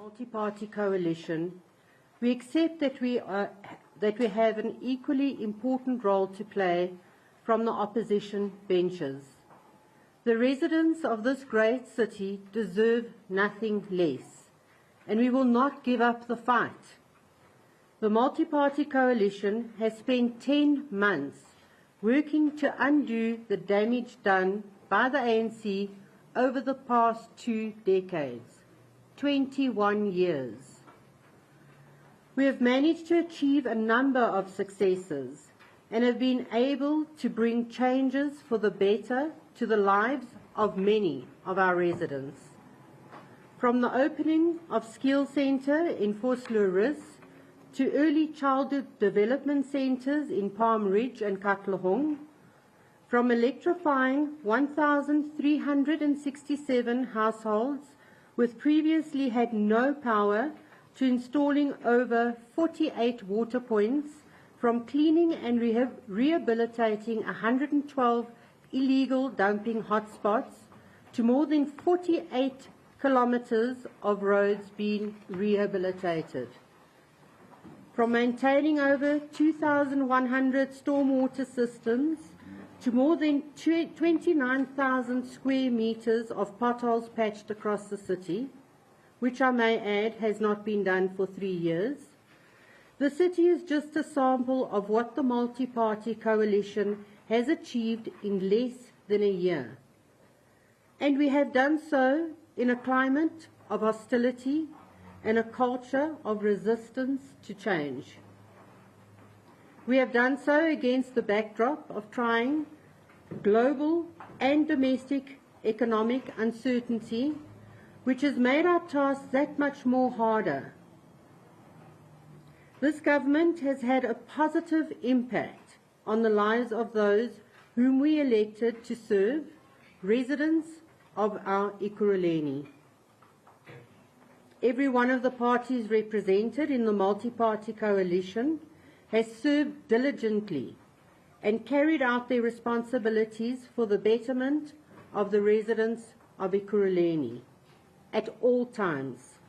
multi-party coalition, we accept that we have an equally important role to play from the opposition benches. The residents of this great city deserve nothing less, and we will not give up the fight. The multi-party coalition has spent 10 months working to undo the damage done by the ANC over the past 2 decades, 21 years. We have managed to achieve a number of successes and have been able to bring changes for the better to the lives of many of our residents. From the opening of Skill Centre in Vosloorus to early childhood development centres in Palm Ridge and Katlehong, from electrifying 1,367 households with previously had no power to installing over 48 water points, from cleaning and rehabilitating 112 illegal dumping hotspots to more than 48 kilometres of roads being rehabilitated. From maintaining over 2,100 stormwater systems to more than 29,000 square metres of potholes patched across the city, which I may add has not been done for 3 years. The city is just a sample of what the multi-party coalition has achieved in less than a year. And we have done so in a climate of hostility and a culture of resistance to change. We have done so against the backdrop of trying global and domestic economic uncertainty, which has made our task that much more harder. This government has had a positive impact on the lives of those whom we elected to serve, residents of our Ekurhuleni. Every one of the parties represented in the multi-party coalition has served diligently and carried out their responsibilities for the betterment of the residents of Ekurhuleni at all times.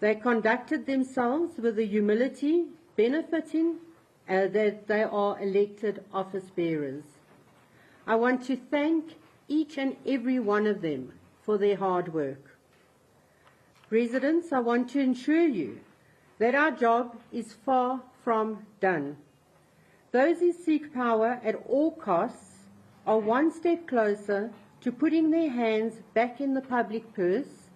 They conducted themselves with the humility benefiting that they are elected office bearers. I want to thank each and every one of them for their hard work. Residents, I want to assure you that our job is far from done. Those who seek power at all costs are one step closer to putting their hands back in the public purse,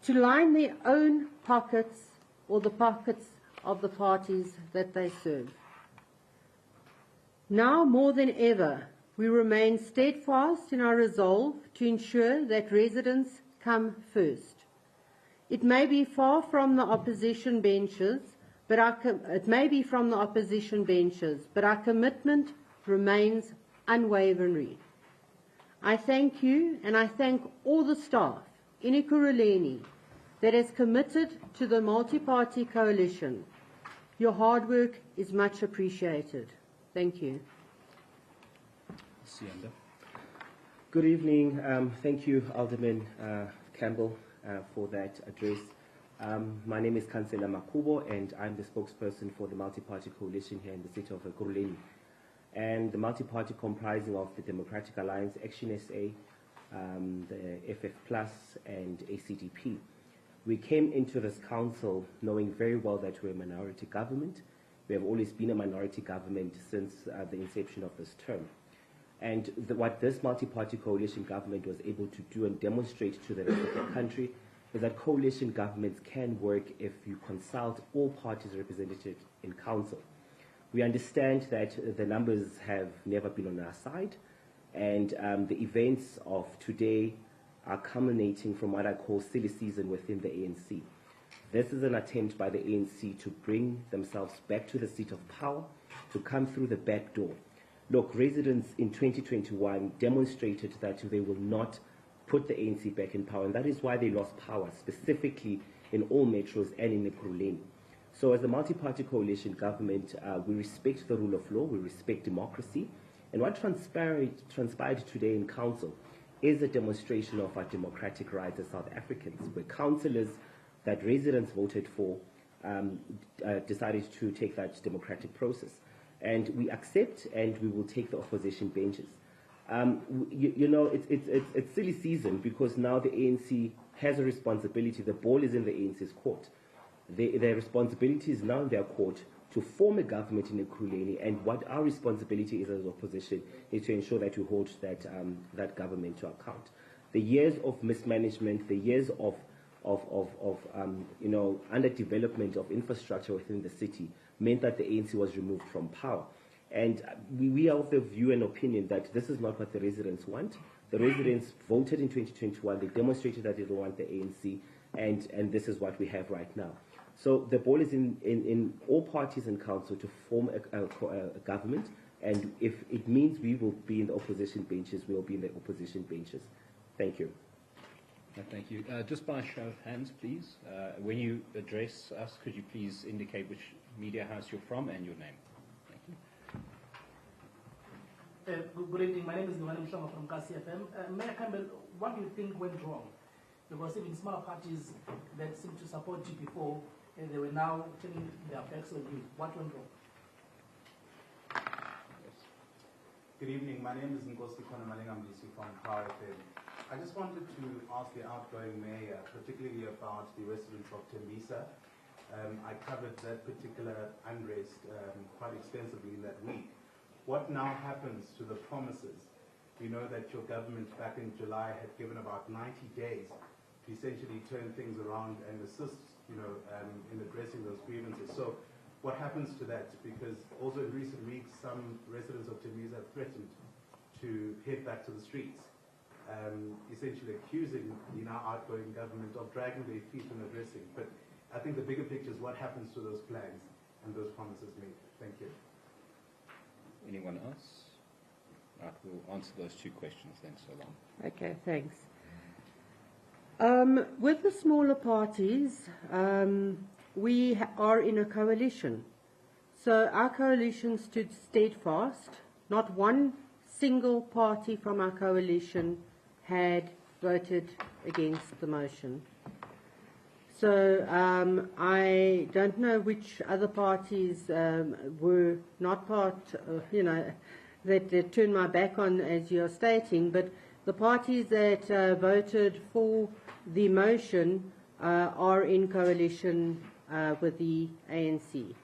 to line their own pockets or the pockets of the parties that they serve. Now more than ever, we remain steadfast in our resolve to ensure that residents come first. It may be far from the opposition benches, but our commitment remains unwavering. I thank you, and I thank all the staff in Ekurhuleni that has committed to the multi-party coalition. Your hard work is much appreciated. Thank you. Good evening. Thank you, Alderman Campbell, for that address. My name is Councillor Makubo, and I'm the spokesperson for the multi-party coalition here in the city of Ekurhuleni. And the multi-party comprising of the Democratic Alliance, Action SA, the FF Plus, and ACDP. We came into this council knowing very well that we're a minority government. We have always been a minority government since the inception of this term. And what this multi-party coalition government was able to do and demonstrate to the rest of the country is that coalition governments can work if you consult all parties represented in council. We understand that the numbers have never been on our side, and the events of today are culminating from what I call silly season within the ANC. This is an attempt by the ANC to bring themselves back to the seat of power, to come through the back door. Look, residents in 2021 demonstrated that they will not put the ANC back in power, and that is why they lost power, specifically in all metros and in Ekurhuleni. So as a multi-party coalition government, we respect the rule of law, we respect democracy, and what transpired today in council is a demonstration of our democratic rights as South Africans, where councillors that residents voted for decided to take that democratic process. And we accept, and we will take the opposition benches. You know, it's silly season because now the ANC has a responsibility. The ball is in the ANC's court. Their responsibility is now in their court to form a government in Ekurhuleni, and what our responsibility is as opposition is to ensure that we hold that government to account. The years of mismanagement, the years of you know, underdevelopment of infrastructure within the city meant that the ANC was removed from power. And we are of the view and opinion that this is not what the residents want. The residents voted in 2021, they demonstrated that they don't want the ANC, and this is what we have right now. So the ball is in all parties in council to form a government, and if it means we will be in the opposition benches, we will be in the opposition benches. Thank you. Thank you. Just by show of hands, please. When you address us, could you please indicate which media house you're from and your name? Thank you. Good evening. My name is Ngwane Mhlongo from KCFM. Mayor Campbell, what do you think went wrong? Because even smaller parties that seemed to support you before, they were now turning their backs on you. What went wrong? Yes. Good evening. My name is Ngosi Konamalengam-Lisi from Power FM. I just wanted to ask the outgoing mayor, particularly about the residents of Tembisa. I covered that particular unrest quite extensively in that week. What now happens to the promises? We know that your government back in July had given about 90 days to essentially turn things around and assist, you know, in addressing those grievances. So what happens to that? Because also in recent weeks, some residents of Tembisa have threatened to head back to the streets, essentially accusing the now outgoing government of dragging their feet and addressing. But I think the bigger picture is what happens to those plans and those promises made. Thank you. Anyone else? Right, we'll answer those two questions then, so long. Okay, thanks. With the smaller parties, we are in a coalition. So our coalition stood steadfast. Not one single party from our coalition had voted against the motion. So I don't know which other parties were not part, you know, that turned my back on, as you're stating, but the parties that voted for the motion are in coalition with the ANC.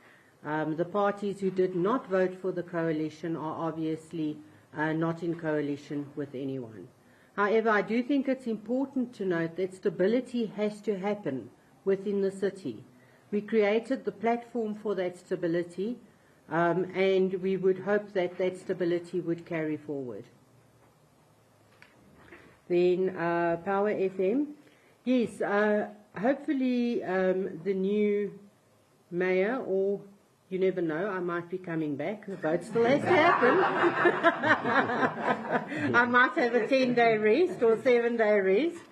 The parties who did not vote for the coalition are obviously not in coalition with anyone. However, I do think it's important to note that stability has to happen within the city. We created the platform for that stability, and we would hope that that stability would carry forward. Then Power FM. Yes, hopefully the new mayor, or you never know, I might be coming back. The vote still has to happen. I might have a 10-day rest or 7-day rest.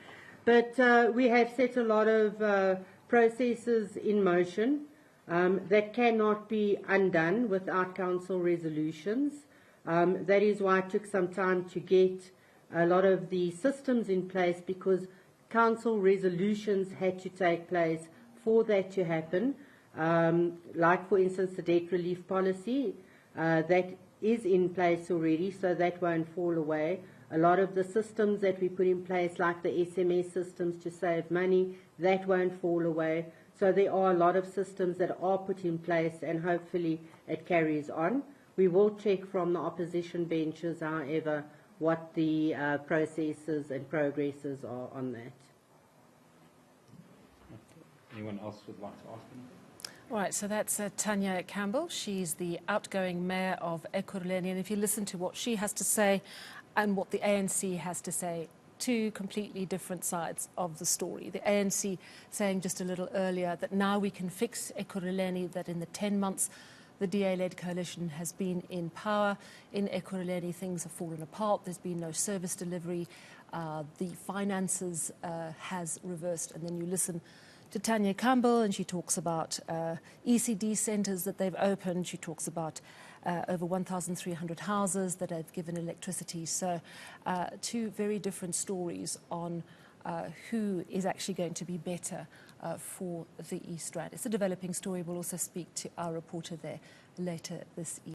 But we have set a lot of processes in motion that cannot be undone without council resolutions. That is why it took some time to get a lot of the systems in place, because council resolutions had to take place for that to happen. Like, for instance, the debt relief policy, that is in place already, so that won't fall away. A lot of the systems that we put in place, like the SMS systems to save money, that won't fall away. So there are a lot of systems that are put in place, and hopefully it carries on. We will check from the opposition benches, however, what the processes and progresses are on that. Anyone else would like to ask anything? All right, so that's Tania Campbell. She's the outgoing mayor of Ekurhuleni, and if you listen to what she has to say and what the ANC has to say, two completely different sides of the story. The ANC saying just a little earlier that now we can fix Ekurhuleni, that in the 10 months the DA-led coalition has been in power. In Ekurhuleni, things have fallen apart. There's been no service delivery. The finances has reversed. And then you listen to Tania Campbell, and she talks about ECD centres that they've opened. She talks about over 1,300 houses that have given electricity. So two very different stories on who is actually going to be better for the East Rand. It's a developing story. We'll also speak to our reporter there later this evening.